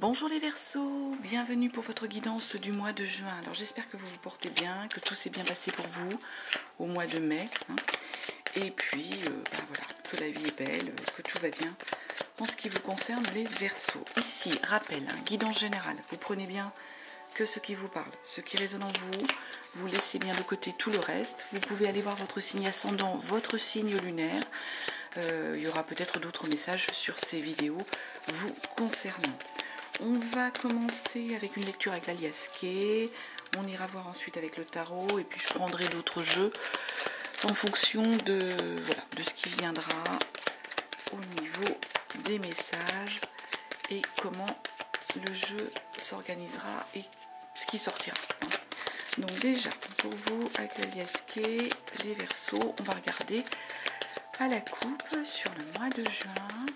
Bonjour les Verseaux, bienvenue pour votre guidance du mois de juin. Alors j'espère que vous vous portez bien, que tout s'est bien passé pour vous au mois de mai. Et puis, voilà, que la vie est belle, que tout va bien en ce qui vous concerne les Verseaux. Ici, rappel, guidance générale, vous prenez bien que ce qui vous parle, ce qui résonne en vous, vous laissez bien de côté tout le reste. Vous pouvez aller voir votre signe ascendant, votre signe lunaire. Il y aura peut-être d'autres messages sur ces vidéos vous concernant. On va commencer avec une lecture avec l'aliasqué. On ira voir ensuite avec le tarot. Et puis je prendrai d'autres jeux en fonction de ce qui viendra au niveau des messages et comment le jeu s'organisera et ce qui sortira. Donc déjà, pour vous, avec l'aliasqué, les Verseaux, on va regarder à la coupe sur le mois de juin.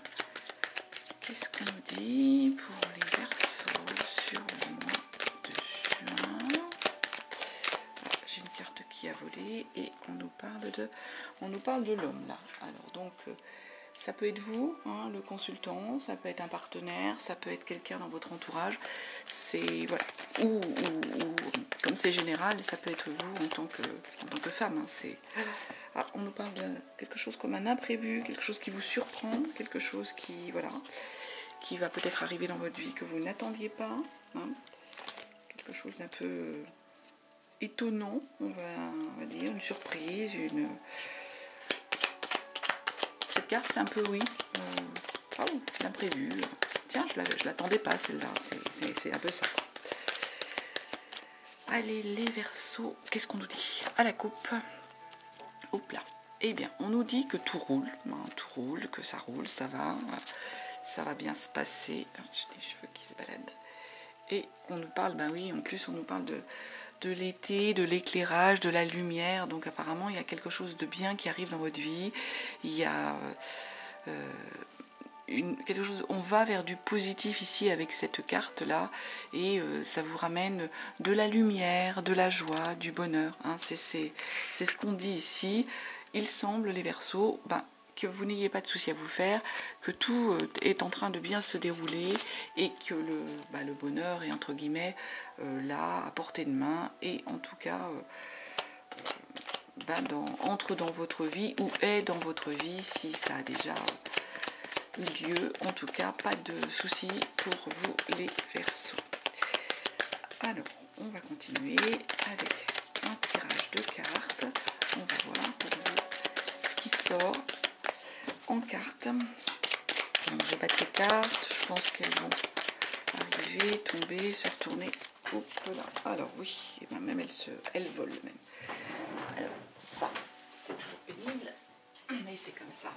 Qu'est-ce qu'on nous dit pour les Verseaux sur le mois de juin? J'ai une carte qui a volé et on nous parle de l'homme là. Alors donc ça peut être vous, le consultant, ça peut être un partenaire, ça peut être quelqu'un dans votre entourage. C'est voilà. Ou comme c'est général, ça peut être vous en tant que femme. On nous parle de quelque chose comme un imprévu, quelque chose qui vous surprend, quelque chose qui va peut-être arriver dans votre vie que vous n'attendiez pas, quelque chose d'un peu étonnant, on va dire, une surprise, cette carte c'est un peu l'imprévu. Tiens, je l'attendais pas celle-là, c'est un peu ça. Allez les Verseaux, qu'est-ce qu'on nous dit à la coupe? Hop là. Eh bien, on nous dit que tout roule, que ça roule, ça va bien se passer. J'ai des cheveux qui se baladent. Et on nous parle, en plus on nous parle de l'été, de l'éclairage, de la lumière. Donc apparemment, il y a quelque chose de bien qui arrive dans votre vie. Il y a quelque chose. On va vers du positif ici avec cette carte-là. Et ça vous ramène de la lumière, de la joie, du bonheur. C'est ce qu'on dit ici. Il semble, les Verseaux, que vous n'ayez pas de soucis à vous faire, que tout est en train de bien se dérouler et que le bonheur est entre guillemets là, à portée de main, et en tout cas entre dans votre vie ou est dans votre vie si ça a déjà eu lieu. En tout cas, pas de soucis pour vous les Verseaux. Alors, on va continuer avec un tirage de cartes. On va voir pour vous ce qui sort en cartes. Donc je batte les cartes, je pense qu'elles vont arriver, tomber, se retourner. Hop là. Alors oui, et même elles volent même. Alors ça, c'est toujours pénible, mais c'est comme ça.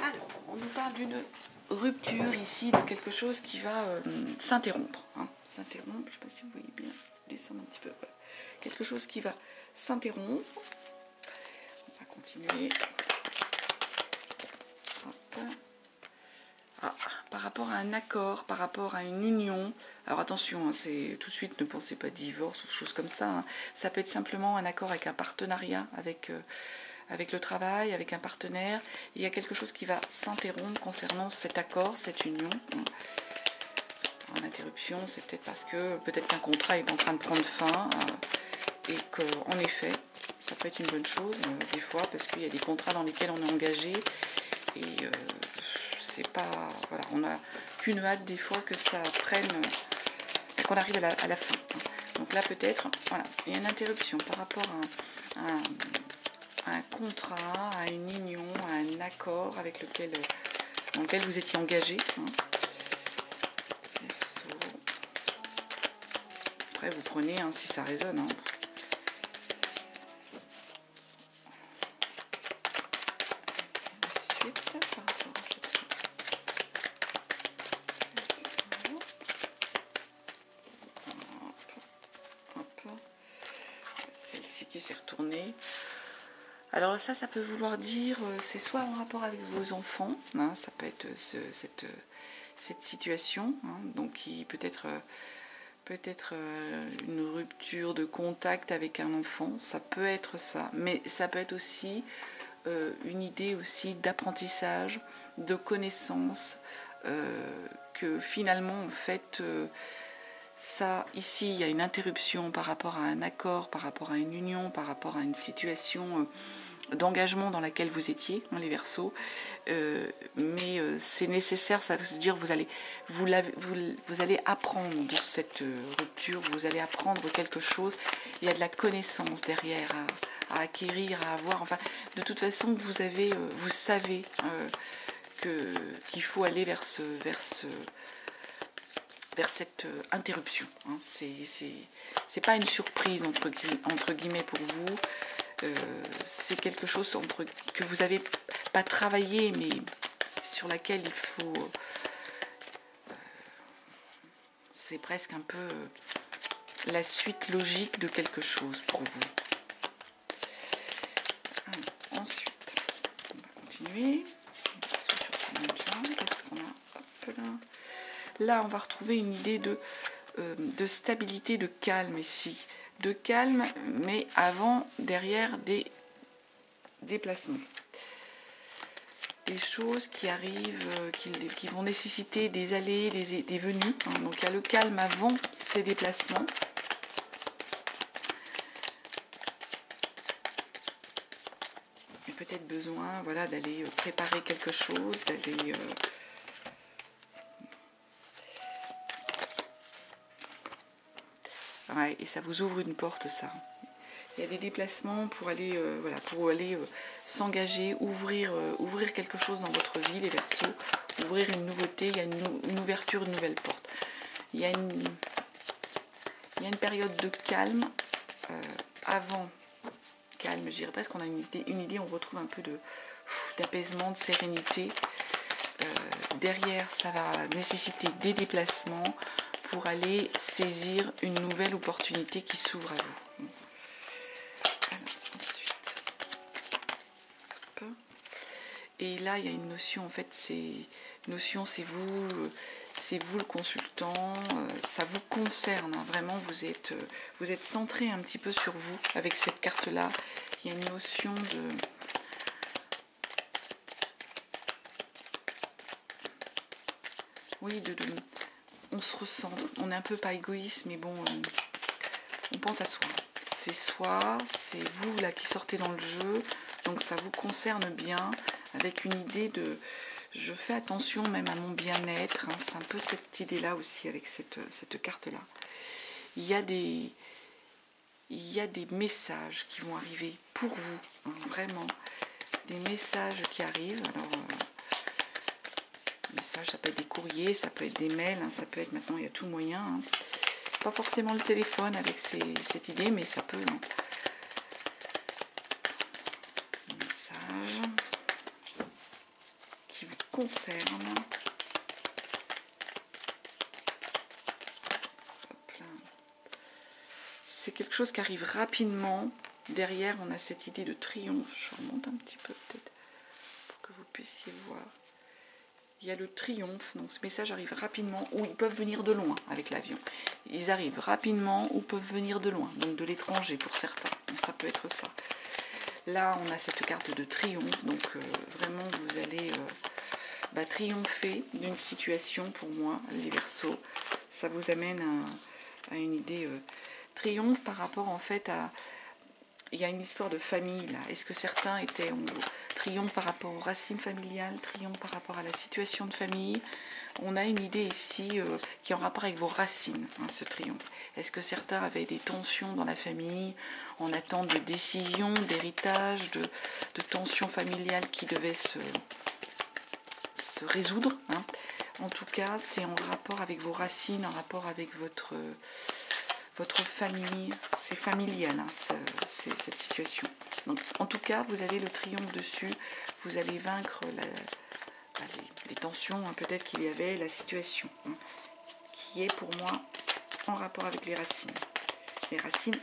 Alors, on nous parle d'une rupture ici, de quelque chose qui va s'interrompre. S'interrompre, je ne sais pas si vous voyez bien, descendre un petit peu. Voilà. Quelque chose qui va s'interrompre. On va continuer. Par rapport à un accord, par rapport à une union. Alors attention, c'est tout de suite, ne pensez pas divorce ou choses comme ça. Ça peut être simplement un accord avec un partenariat, avec le travail, avec un partenaire. Il y a quelque chose qui va s'interrompre concernant cet accord, cette union. En interruption, c'est peut-être qu'un contrat est en train de prendre fin et qu'en effet, ça peut être une bonne chose des fois, parce qu'il y a des contrats dans lesquels on est engagé et c'est pas, on n'a qu'une hâte des fois que ça prenne, qu'on arrive à la fin. Donc là peut-être, il y a une interruption par rapport à un contrat, à une union, à un accord dans lequel vous étiez engagé. Après vous prenez si ça résonne. Celle-ci qui s'est retournée. Alors ça peut vouloir dire, c'est soit en rapport avec vos enfants, ça peut être cette situation, donc qui peut-être une rupture de contact avec un enfant, ça peut être ça, mais ça peut être aussi une idée aussi d'apprentissage, de connaissance, que finalement, en fait, ça, ici, il y a une interruption par rapport à un accord, par rapport à une union, par rapport à une situation d'engagement dans laquelle vous étiez, hein, les Verseaux. Mais c'est nécessaire, ça veut dire vous allez apprendre de cette rupture, vous allez apprendre quelque chose. Il y a de la connaissance derrière à acquérir, à avoir. Enfin, de toute façon, vous savez qu'il faut aller vers cette interruption. Hein. C'est pas une surprise entre guillemets pour vous. C'est quelque chose que vous n'avez pas travaillé, mais sur laquelle il faut... c'est presque un peu la suite logique de quelque chose pour vous. Alors, ensuite, on va continuer. Qu'est-ce qu'on a? Hop là. Là, on va retrouver une idée de stabilité, de calme ici. De calme, mais avant, derrière, des déplacements. Des choses qui arrivent, qui vont nécessiter des allées, des venues. Hein. Donc, il y a le calme avant ces déplacements. Il y a peut-être besoin, voilà, d'aller préparer quelque chose, d'aller... Ouais, et ça vous ouvre une porte, ça. Il y a des déplacements pour aller, s'engager, ouvrir quelque chose dans votre vie, les Verseaux, ouvrir une nouveauté, il y a une ouverture, une nouvelle porte. Il y a une période de calme, avant calme, je dirais presque qu'on a une idée, on retrouve un peu d'apaisement, de sérénité. Derrière, ça va nécessiter des déplacements pour aller saisir une nouvelle opportunité qui s'ouvre à vous. Et là, il y a une notion, en fait, c'est vous le consultant, ça vous concerne, hein, vraiment, vous êtes centré un petit peu sur vous avec cette carte-là. Il y a une notion de... Oui, on se recentre, on est un peu pas égoïste, mais bon, on pense à soi. C'est soi, c'est vous là qui sortez dans le jeu, donc ça vous concerne bien, avec une idée de je fais attention même à mon bien-être, hein, c'est un peu cette idée-là aussi avec cette carte-là. Il y a des messages qui vont arriver pour vous, hein, vraiment, des messages qui arrivent, alors... messages, ça peut être des courriers, ça peut être des mails, hein, ça peut être maintenant, il y a tout moyen. Hein. Pas forcément le téléphone avec cette idée, mais ça peut. Hein. Des messages qui vous concernent. C'est quelque chose qui arrive rapidement. Derrière, on a cette idée de triomphe. Je remonte un petit peu peut-être pour que vous puissiez voir. Il y a le triomphe, donc ce message arrive rapidement, ou ils peuvent venir de loin avec l'avion. Ils arrivent rapidement ou peuvent venir de loin, donc de l'étranger pour certains. Ça peut être ça. Là, on a cette carte de triomphe, donc vraiment vous allez triompher d'une situation pour moi, les Verseaux. Ça vous amène à une idée triomphe par rapport en fait à... Il y a une histoire de famille là. Est-ce que certains étaient en triomphe par rapport aux racines familiales, triomphe par rapport à la situation de famille? On a une idée ici qui est en rapport avec vos racines, hein, ce triomphe. Est-ce que certains avaient des tensions dans la famille, en attente de décisions, d'héritage, de tensions familiales qui devaient se résoudre, hein. En tout cas, c'est en rapport avec vos racines, en rapport avec votre famille, c'est familial, hein, cette situation. Donc, en tout cas, vous avez le triomphe dessus, vous allez vaincre les tensions, hein, peut-être qu'il y avait, la situation, hein, qui est pour moi en rapport avec les racines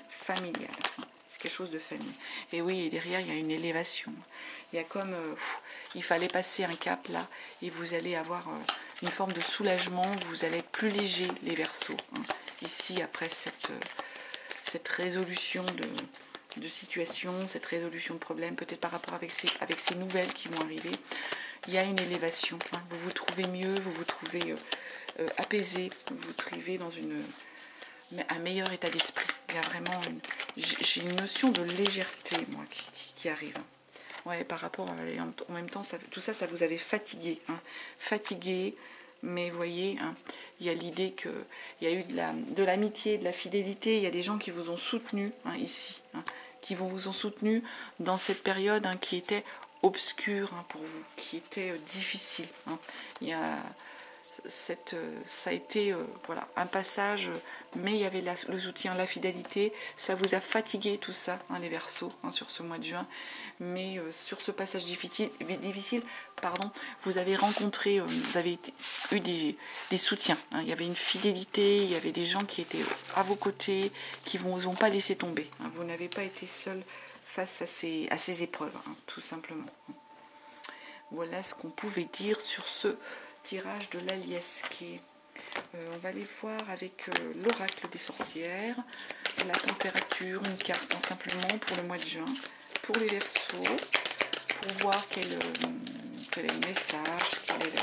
familiales. Hein, c'est quelque chose de famille. Et oui, et derrière, il y a une élévation. Il y a comme, il fallait passer un cap là, et vous allez avoir une forme de soulagement, vous allez être plus léger, les Verseaux, hein. Ici, après cette résolution de situation, cette résolution de problème, peut-être par rapport avec ces nouvelles qui vont arriver, il y a une élévation. Hein. Vous vous trouvez mieux, vous vous trouvez apaisé, vous trouvez dans un meilleur état d'esprit. Il y a vraiment j'ai une notion de légèreté, moi, qui arrive. Ouais, par rapport en même temps, tout ça, ça vous avait fatigué. Hein. Fatigué, mais vous voyez, hein, il y a l'idée qu'il y a eu de l'amitié, de la fidélité. Il y a des gens qui vous ont soutenu hein, ici, hein, qui vous ont soutenu dans cette période hein, qui était obscure hein, pour vous, qui était difficile. Hein. Il y a ça a été voilà, un passage, mais il y avait le soutien, la fidélité. Ça vous a fatigué tout ça, hein, les Verseaux, hein, sur ce mois de juin. Mais sur ce passage difficile pardon, vous avez rencontré, vous avez eu des soutiens. Hein. Il y avait une fidélité, il y avait des gens qui étaient à vos côtés, qui ne vous ont pas laissé tomber. Hein. Vous n'avez pas été seul face à ces épreuves, hein, tout simplement. Voilà ce qu'on pouvait dire sur ce tirage de l'Aliasqué. On va aller voir avec l'oracle des sorcières, la température, une carte hein, simplement pour le mois de juin, pour les Verseaux, pour voir quel est le message, quelle est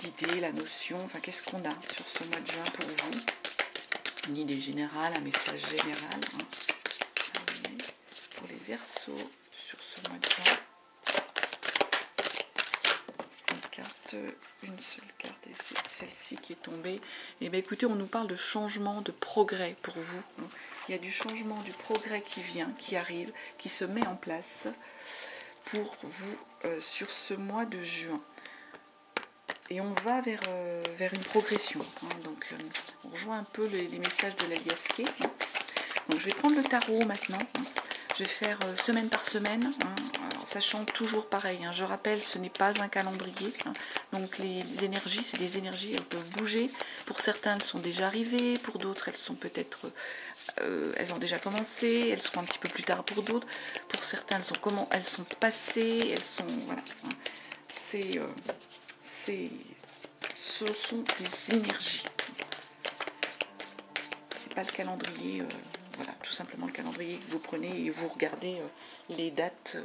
l'idée, la notion, enfin qu'est-ce qu'on a sur ce mois de juin pour vous. Une idée générale, un message général hein, pour les Verseaux sur ce mois de juin. Une seule carte et c'est celle-ci qui est tombée. Et bien écoutez, on nous parle de changement, de progrès pour vous. Il y a du changement, du progrès qui vient, qui arrive, qui se met en place pour vous sur ce mois de juin. Et on va vers une progression. Hein. Donc on rejoint un peu les messages de l'Aliasqué. Hein. Donc je vais prendre le tarot maintenant. Hein. Je vais faire semaine par semaine, hein, alors, sachant toujours pareil, hein, je rappelle, ce n'est pas un calendrier, hein, donc les énergies, c'est des énergies, elles peuvent bouger, pour certains elles sont déjà arrivées, pour d'autres elles sont peut-être, elles ont déjà commencé, elles seront un petit peu plus tard pour d'autres, pour certains elles sont passées, elles sont, voilà, hein, ce sont des énergies, c'est pas le calendrier, voilà, tout simplement le calendrier que vous prenez et vous regardez les dates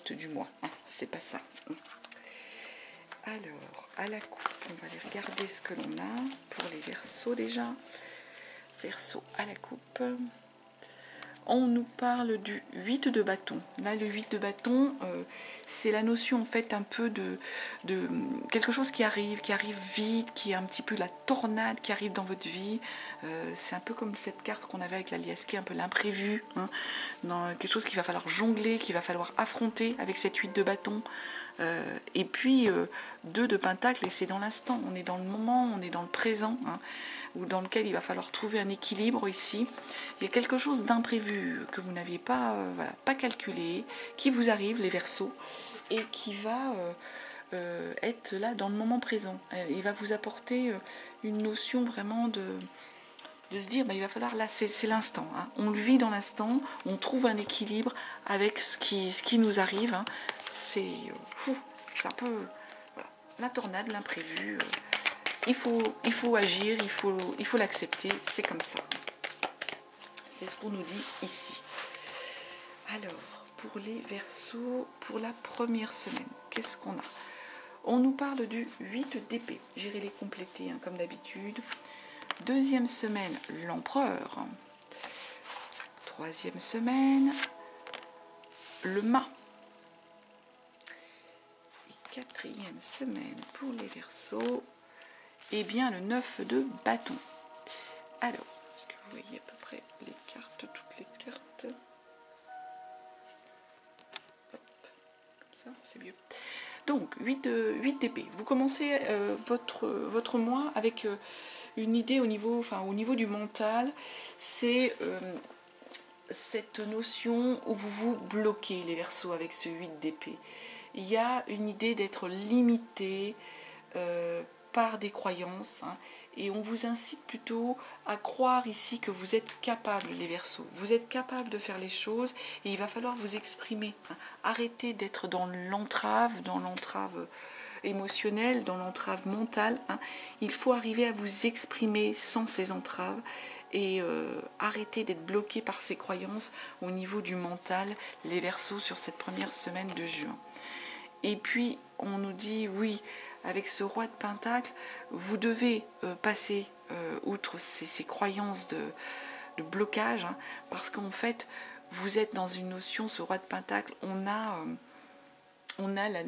du mois. Hein, c'est pas ça. Alors, à la coupe, on va aller regarder ce que l'on a pour les Verseaux déjà. Verseau à la coupe. On nous parle du 8 de bâton. Là, le 8 de bâton, c'est la notion en fait un peu de quelque chose qui arrive vite, qui est un petit peu la tornade qui arrive dans votre vie. C'est un peu comme cette carte qu'on avait avec l'Aliasqué, un peu l'imprévu. Hein, dans quelque chose qu'il va falloir jongler, qu'il va falloir affronter avec cette 8 de bâton. Et puis 2 de pentacle, et c'est dans l'instant. On est dans le moment, on est dans le présent. Hein, ou dans lequel il va falloir trouver un équilibre ici. Il y a quelque chose d'imprévu que vous n'aviez pas, voilà, pas calculé, qui vous arrive, les Verseaux, et qui va être là dans le moment présent. Il va vous apporter une notion vraiment de se dire, bah, il va falloir, là, c'est l'instant. Hein. On le vit dans l'instant, on trouve un équilibre avec ce qui nous arrive. Hein. C'est un peu voilà, la tornade, l'imprévu. Il faut agir, il faut l'accepter, c'est comme ça. C'est ce qu'on nous dit ici. Alors, pour les Verseaux, pour la première semaine, qu'est-ce qu'on a? On nous parle du 8 d'épée. J'irai les compléter, hein, comme d'habitude. Deuxième semaine, l'empereur. Troisième semaine, le mât. Et quatrième semaine, pour les Verseaux, et bien le 9 de bâton. Alors, est-ce que vous voyez à peu près les cartes, toutes les cartes? Hop, comme ça, c'est mieux. Donc, 8 d'épée. Vous commencez votre mois avec une idée au niveau du mental. C'est cette notion où vous vous bloquez, les Verseaux, avec ce 8 d'épée. Il y a une idée d'être limité, par des croyances, hein, et on vous incite plutôt à croire ici que vous êtes capable, les Verseaux. Vous êtes capable de faire les choses et il va falloir vous exprimer. Hein. Arrêtez d'être dans l'entrave émotionnelle, dans l'entrave mentale. Hein. Il faut arriver à vous exprimer sans ces entraves et arrêter d'être bloqué par ces croyances au niveau du mental, les Verseaux, sur cette première semaine de juin. Et puis, on nous dit, oui, avec ce roi de Pentacle, vous devez passer outre ces croyances de blocage, hein, parce qu'en fait, vous êtes dans une notion, ce roi de Pentacle, on a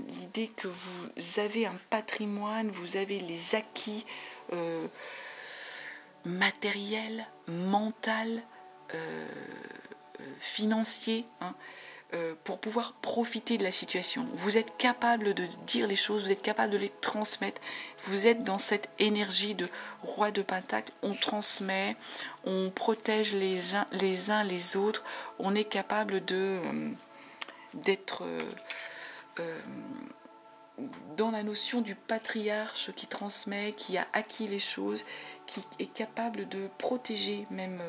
l'idée que vous avez un patrimoine, vous avez les acquis matériels, mentaux, financiers, hein, pour pouvoir profiter de la situation. Vous êtes capable de dire les choses, vous êtes capable de les transmettre. Vous êtes dans cette énergie de roi de Pentacle. On transmet, on protège les uns les autres. On est capable d'être dans la notion du patriarche qui transmet, qui a acquis les choses, qui est capable de protéger même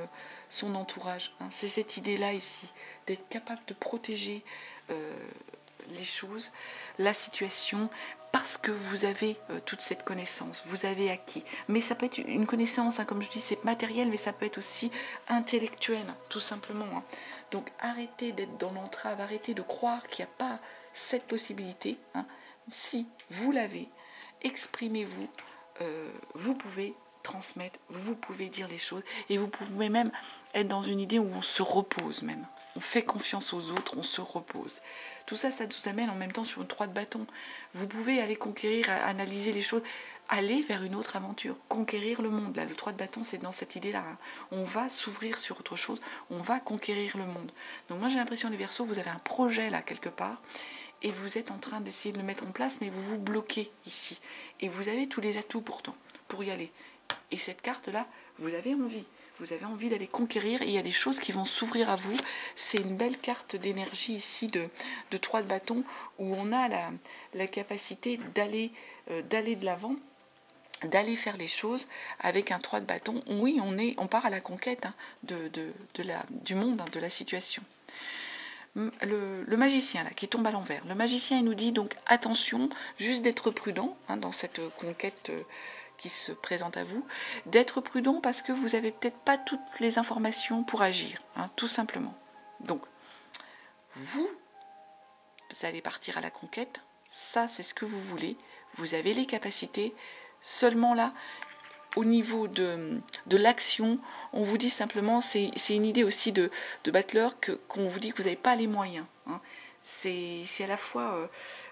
son entourage. Hein. C'est cette idée-là ici, d'être capable de protéger les choses, la situation, parce que vous avez toute cette connaissance, vous avez acquis. Mais ça peut être une connaissance, hein, comme je dis, c'est matériel, mais ça peut être aussi intellectuel, tout simplement. Hein. Donc arrêtez d'être dans l'entrave, arrêtez de croire qu'il n'y a pas cette possibilité. Hein. Si vous l'avez, exprimez-vous, vous pouvez transmettre, vous pouvez dire les choses, et vous pouvez même être dans une idée où on se repose même. On fait confiance aux autres, on se repose. Tout ça, ça nous amène en même temps sur une 3 de bâton. Vous pouvez aller conquérir, analyser les choses, aller vers une autre aventure, conquérir le monde. Là, le 3 de bâton, c'est dans cette idée-là. Hein. On va s'ouvrir sur autre chose, on va conquérir le monde. Donc moi, j'ai l'impression, les Verseaux, vous avez un projet là, quelque part, et vous êtes en train d'essayer de le mettre en place, mais vous vous bloquez ici. Et vous avez tous les atouts pourtant, pour y aller. Et cette carte-là, vous avez envie d'aller conquérir, et il y a des choses qui vont s'ouvrir à vous. C'est une belle carte d'énergie ici de 3 de bâton, où on a la capacité d'aller de l'avant, d'aller faire les choses avec un 3 de bâton. Oui, on part à la conquête, hein, du monde, hein, de la situation. Le magicien là, qui tombe à l'envers. Le magicien, il nous dit donc attention, juste d'être prudent, hein, dans cette conquête qui se présente à vous, d'être prudent parce que vous n'avez peut-être pas toutes les informations pour agir, hein, tout simplement. Donc, vous allez partir à la conquête, ça c'est ce que vous voulez, vous avez les capacités, seulement là, au niveau de l'action, on vous dit simplement, c'est une idée aussi de Battler, qu'on vous dit que vous n'avez pas les moyens. Hein. C'est à la fois,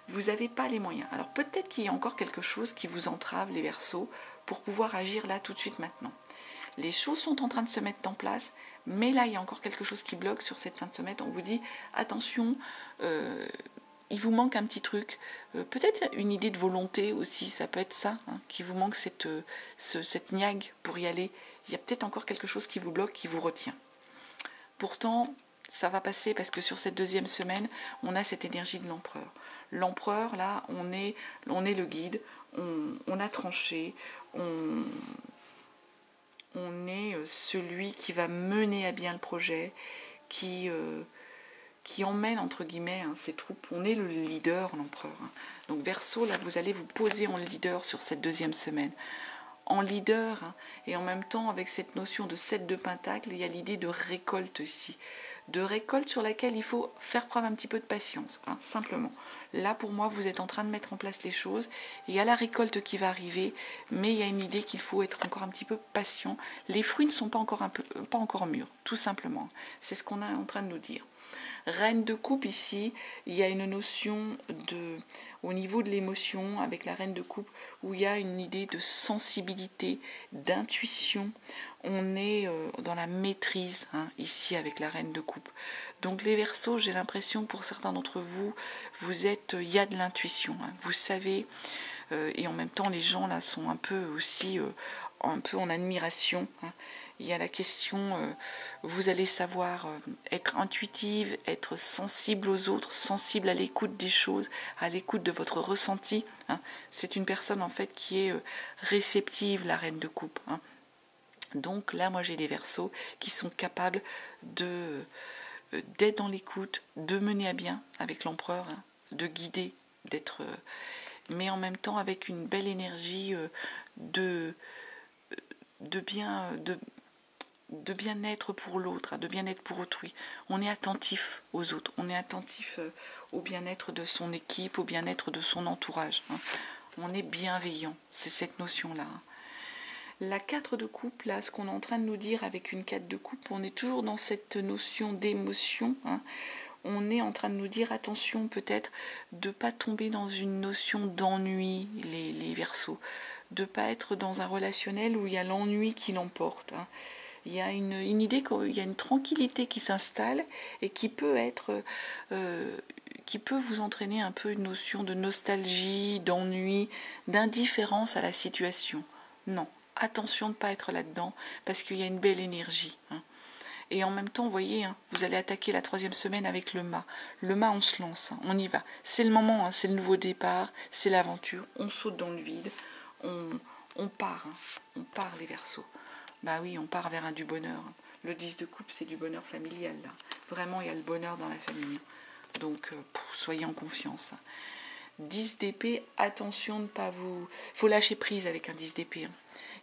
vous n'avez pas les moyens. Alors peut-être qu'il y a encore quelque chose qui vous entrave, les Verseaux, pour pouvoir agir là tout de suite maintenant. Les choses sont en train de se mettre en place, mais là il y a encore quelque chose qui bloque sur cette fin de semaine. On vous dit, attention, il vous manque un petit truc, peut-être une idée de volonté aussi, ça peut être ça, hein, qui vous manque cette niague pour y aller. Il y a peut-être encore quelque chose qui vous bloque, qui vous retient. Pourtant, ça va passer parce que sur cette deuxième semaine, on a cette énergie de l'empereur. L'empereur, là, on est le guide, on a tranché, on est celui qui va mener à bien le projet, qui emmène, entre guillemets, hein, ses troupes. On est le leader, l'empereur. Hein. Donc Verseau, là, vous allez vous poser en leader sur cette deuxième semaine. En leader, hein, et en même temps, avec cette notion de 7 de Pentacle, il y a l'idée de récolte ici. De récolte sur laquelle il faut faire preuve un petit peu de patience, hein, simplement. Là, pour moi, vous êtes en train de mettre en place les choses. Il y a la récolte qui va arriver, mais il y a une idée qu'il faut être encore un petit peu patient. Les fruits ne sont pas encore mûrs, tout simplement. C'est ce qu'on est en train de nous dire. Reine de coupe ici, il y a une notion au niveau de l'émotion avec la reine de coupe où il y a une idée de sensibilité, d'intuition. On est dans la maîtrise, hein, ici avec la reine de coupe. Donc les Verseaux, j'ai l'impression pour certains d'entre vous, il y a de l'intuition, hein, vous savez, et en même temps les gens là sont un peu aussi un peu en admiration. Hein. Il y a la question, vous allez savoir être intuitive, être sensible aux autres, sensible à l'écoute des choses, à l'écoute de votre ressenti. Hein. C'est une personne en fait qui est réceptive, la reine de coupe. Hein. Donc là, moi j'ai des Verseaux qui sont capables d'être dans l'écoute, de mener à bien avec l'empereur, hein, de guider, mais en même temps avec une belle énergie de bien-être pour l'autre, de bien-être pour autrui. On est attentif aux autres, on est attentif au bien-être de son équipe, au bien-être de son entourage. Hein. on est bienveillant, c'est cette notion-là. La 4 de coupe, là, ce qu'on est en train de nous dire avec une 4 de coupe, on est toujours dans cette notion d'émotion, hein. On est en train de nous dire, attention peut-être, de ne pas tomber dans une notion d'ennui, les Verseaux, de ne pas être dans un relationnel où il y a l'ennui qui l'emporte, hein. Il y a une idée qu'il y a une tranquillité qui s'installe et qui peut être... qui peut vous entraîner un peu une notion de nostalgie, d'ennui, d'indifférence à la situation. Non, attention de ne pas être là-dedans, parce qu'il y a une belle énergie, hein. Et en même temps, vous voyez, hein, vous allez attaquer la 3e semaine avec le mât. Le mât, on se lance, hein, on y va. C'est le moment, hein, c'est le nouveau départ, c'est l'aventure, on saute dans le vide, on part, hein, on part les Verseaux. Bah oui, on part vers du bonheur. Le 10 de coupe, c'est du bonheur familial, là. Vraiment, il y a le bonheur dans la famille. Donc, soyez en confiance. 10 d'épée, attention de ne pas vous... Il faut lâcher prise avec un 10 d'épée, hein.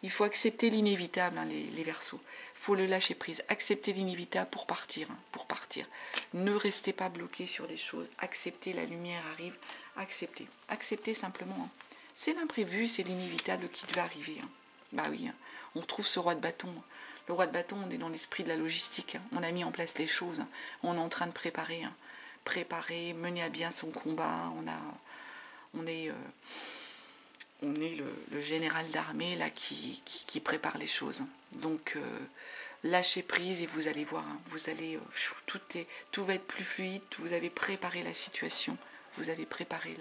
Il faut accepter l'inévitable, hein, les Verseaux. Il faut le lâcher prise. Accepter l'inévitable pour partir, hein, pour partir. Ne restez pas bloqué sur des choses. Acceptez, la lumière arrive. Acceptez. Acceptez simplement, hein. C'est l'imprévu, c'est l'inévitable qui devait arriver, hein. Bah oui, hein. On retrouve ce roi de bâton. Le roi de bâton, on est dans l'esprit de la logistique, hein. On a mis en place les choses, hein. On est en train de préparer, hein. Préparer, mener à bien son combat. On est le général d'armée là qui prépare les choses. Donc lâchez prise et vous allez voir, hein, vous allez tout va être plus fluide. Vous avez préparé la situation, vous avez préparé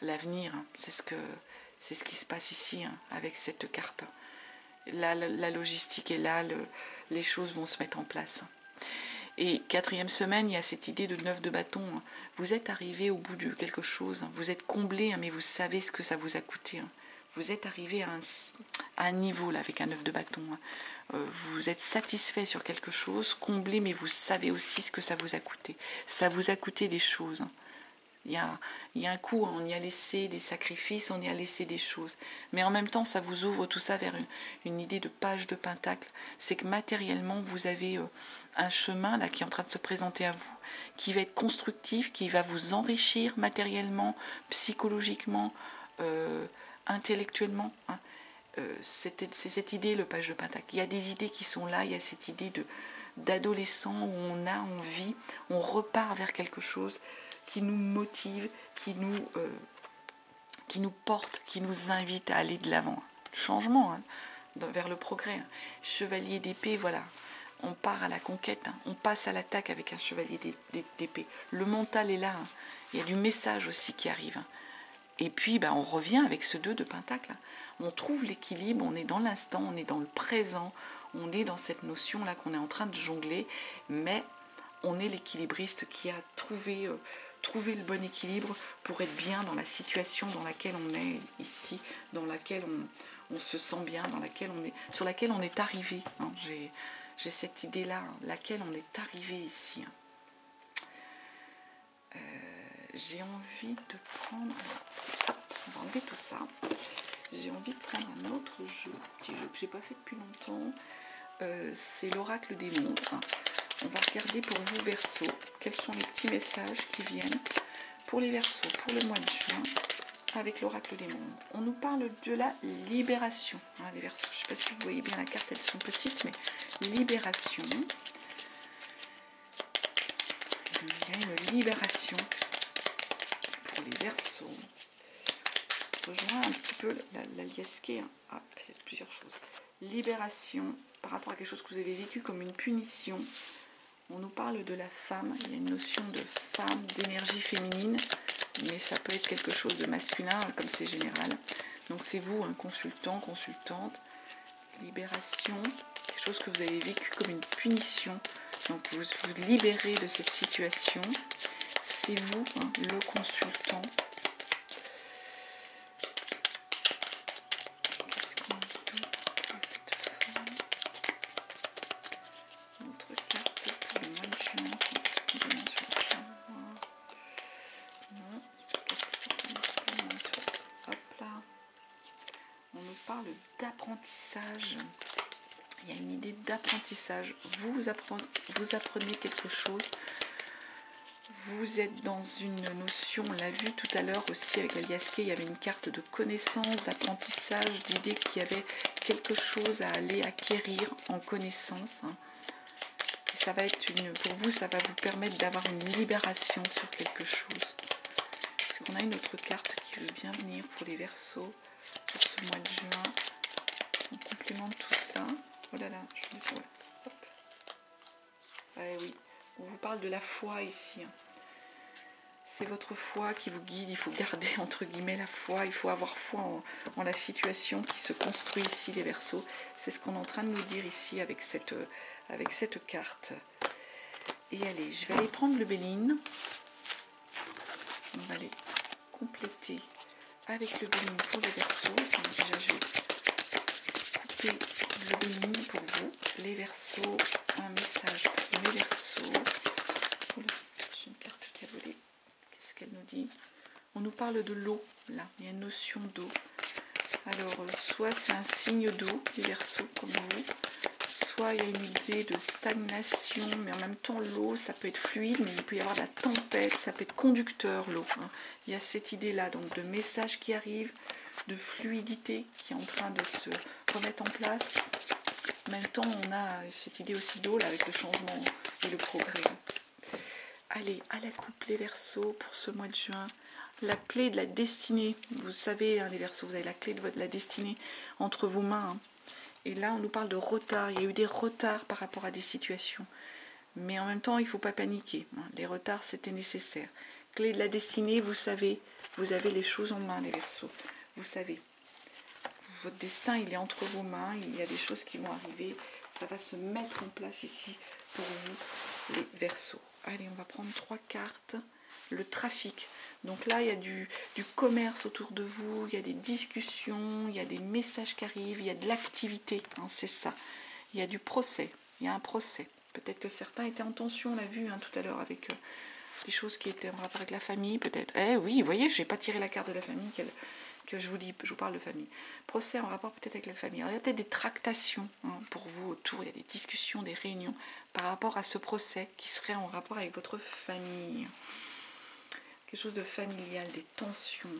l'avenir, hein. C'est ce qui se passe ici, hein, avec cette carte. Là, la logistique est là, les choses vont se mettre en place. Et 4e semaine, il y a cette idée de 9 de bâton. Vous êtes arrivé au bout de quelque chose. Vous êtes comblé, mais vous savez ce que ça vous a coûté. Vous êtes arrivé à un niveau là avec un 9 de bâton. Vous êtes satisfait sur quelque chose, comblé, mais vous savez aussi ce que ça vous a coûté. Ça vous a coûté des choses. Il y a un coup, on y a laissé des sacrifices, on y a laissé des choses. Mais en même temps, ça vous ouvre tout ça vers une idée de page de pentacle. C'est que matériellement, vous avez un chemin là qui est en train de se présenter à vous, qui va être constructif, qui va vous enrichir matériellement, psychologiquement, intellectuellement, hein. C'est cette idée, le page de pentacle. Il y a des idées qui sont là, il y a cette idée d'adolescent où on a envie, on repart vers quelque chose qui nous motive, qui nous porte, qui nous invite à aller de l'avant. Changement, hein, vers le progrès, hein. Chevalier d'épée, voilà. On part à la conquête, hein. On passe à l'attaque avec un chevalier d'épée. Le mental est là, hein. Il y a du message aussi qui arrive, hein. Et puis on revient avec ce 2 de pentacle, hein. On trouve l'équilibre, on est dans l'instant, on est dans le présent, on est dans cette notion-là qu'on est en train de jongler, mais on est l'équilibriste qui a trouvé le bon équilibre pour être bien dans la situation dans laquelle on est ici, dans laquelle on se sent bien, sur laquelle on est arrivé, hein. J'ai cette idée-là, hein, laquelle on est arrivé ici, hein. J'ai envie de prendre... Hop, on va enlever tout ça. J'ai envie de prendre un autre jeu, un petit jeu que j'ai pas fait depuis longtemps. C'est l'oracle des mondes. On va regarder pour vous Verseaux, quels sont les petits messages qui viennent pour les Verseaux, pour le mois de juin, avec l'oracle des mondes. On nous parle de la libération, hein, les Verseaux. Je ne sais pas si vous voyez bien la carte, elles sont petites, mais libération. Il y a une libération pour les Verseaux. Rejoins un petit peu la liesquée, hein. Ah, il y a plusieurs choses. Libération par rapport à quelque chose que vous avez vécu comme une punition. On nous parle de la femme, il y a une notion de femme, d'énergie féminine, mais ça peut être quelque chose de masculin, comme c'est général. Donc c'est vous, un consultant, consultante, libération, quelque chose que vous avez vécu comme une punition. Donc vous vous libérez de cette situation. C'est vous, hein, le consultant. Qu'est-ce qu'on dit à cette femme? Autre carte pour le mois de juin. Non, hop là. On nous parle d'apprentissage. Il y a une idée d'apprentissage. Vous apprenez quelque chose. vous êtes dans une notion, on l'a vu tout à l'heure aussi avec la liasquée, il y avait une carte de connaissance, d'apprentissage, d'idée qu'il y avait quelque chose à aller acquérir en connaissance. Hein. Et ça va être pour vous, ça va vous permettre d'avoir une libération sur quelque chose. Est-ce qu'on a une autre carte qui veut bien venir pour les Verseaux pour ce mois de juin? On complémente tout ça. Oh là là, je me vois. Hop. Ouais, oui, on vous parle de la foi ici. Hein. C'est votre foi qui vous guide, il faut garder entre guillemets la foi, il faut avoir foi en la situation qui se construit ici, les Verseaux. C'est ce qu'on est en train de nous dire ici avec cette carte. Et allez, je vais aller prendre le Béline. On va aller compléter avec le Béline pour les Verseaux. Donc déjà, je vais couper le Béline pour vous. Les Verseaux, un message pour mes Verseaux. Oula, j'ai une carte qui a volé. Qu'est-ce qu'elle nous dit? On nous parle de l'eau, là. Il y a une notion d'eau. Alors, soit c'est un signe d'eau, les Verseaux, comme vous. Soit il y a une idée de stagnation, mais en même temps, l'eau, ça peut être fluide, mais il peut y avoir de la tempête, ça peut être conducteur, l'eau. Hein. Il y a cette idée-là, donc de messages qui arrivent, de fluidité qui est en train de se remettre en place. En même temps, on a cette idée aussi d'eau, là, avec le changement et le progrès. Allez, à la coupe, les Verseaux, pour ce mois de juin. La clé de la destinée, vous savez, hein, les Verseaux, vous avez la clé de la destinée entre vos mains. Hein. Et là, on nous parle de retard. Il y a eu des retards par rapport à des situations. Mais en même temps, il ne faut pas paniquer. Hein. Les retards, c'était nécessaire. Clé de la destinée, vous savez, vous avez les choses en main, les Verseaux. Vous savez. Votre destin, il est entre vos mains. Il y a des choses qui vont arriver. Ça va se mettre en place ici pour vous, les Verseaux. Allez, on va prendre 3 cartes. Le trafic. Donc là, il y a du commerce autour de vous, il y a des discussions, il y a des messages qui arrivent, il y a de l'activité, hein, c'est ça. Il y a du procès, il y a un procès. Peut-être que certains étaient en tension, on l'a vu hein, tout à l'heure, avec des choses qui étaient en rapport avec la famille, peut-être. Eh oui, vous voyez, je n'ai pas tiré la carte de la famille que je vous parle de famille. Procès en rapport peut-être avec la famille. Alors, il y a peut-être des tractations hein, pour vous autour, il y a des discussions, des réunions par rapport à ce procès qui serait en rapport avec votre famille. Quelque chose de familial, des tensions,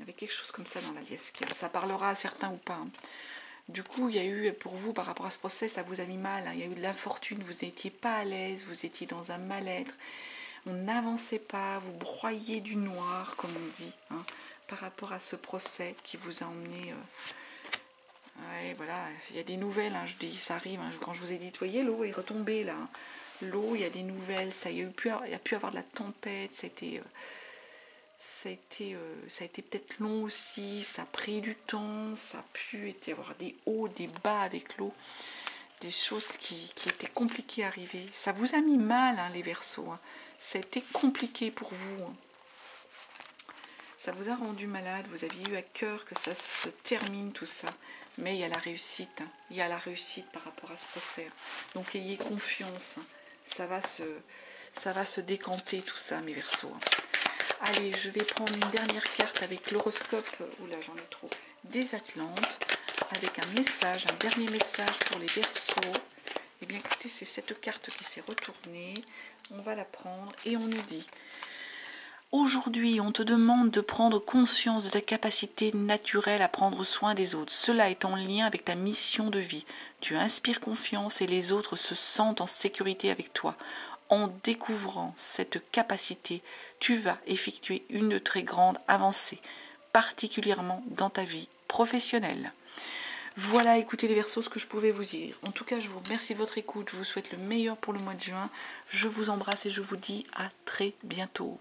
avec quelque chose comme ça dans la liasquée. Ça parlera à certains ou pas. Hein. Du coup, il y a eu, pour vous, par rapport à ce procès, ça vous a mis mal. Hein. Il y a eu de l'infortune, vous n'étiez pas à l'aise, vous étiez dans un mal-être. On n'avançait pas, vous broyez du noir, comme on dit, hein, par rapport à ce procès qui vous a emmené... Ouais, voilà, il y a des nouvelles, hein, je dis, ça arrive. Hein. Quand je vous ai dit, vous voyez, l'eau est retombée, là. Hein. L'eau, il y a des nouvelles, il y a pu avoir de la tempête, ça a été peut-être long aussi, ça a pris du temps, ça a pu avoir des hauts, des bas avec l'eau, des choses qui étaient compliquées à arriver. Ça vous a mis mal, hein, les Verseaux. Hein. Ça a été compliqué pour vous. Hein. Ça vous a rendu malade, vous aviez eu à cœur que ça se termine tout ça. Mais il y a la réussite, hein. Il y a la réussite par rapport à ce procès. Donc ayez confiance, hein. Ça va se décanter tout ça, mes Verseaux. Hein. Allez, je vais prendre une dernière carte avec l'horoscope, oula j'en ai trop, des Atlantes, avec un message, un dernier message pour les Verseaux. Eh bien écoutez, c'est cette carte qui s'est retournée, on va la prendre et on nous dit: aujourd'hui, on te demande de prendre conscience de ta capacité naturelle à prendre soin des autres. Cela est en lien avec ta mission de vie. Tu inspires confiance et les autres se sentent en sécurité avec toi. En découvrant cette capacité, tu vas effectuer une très grande avancée, particulièrement dans ta vie professionnelle. Voilà, écoutez les Verseaux, ce que je pouvais vous dire. En tout cas, je vous remercie de votre écoute. Je vous souhaite le meilleur pour le mois de juin. Je vous embrasse et je vous dis à très bientôt.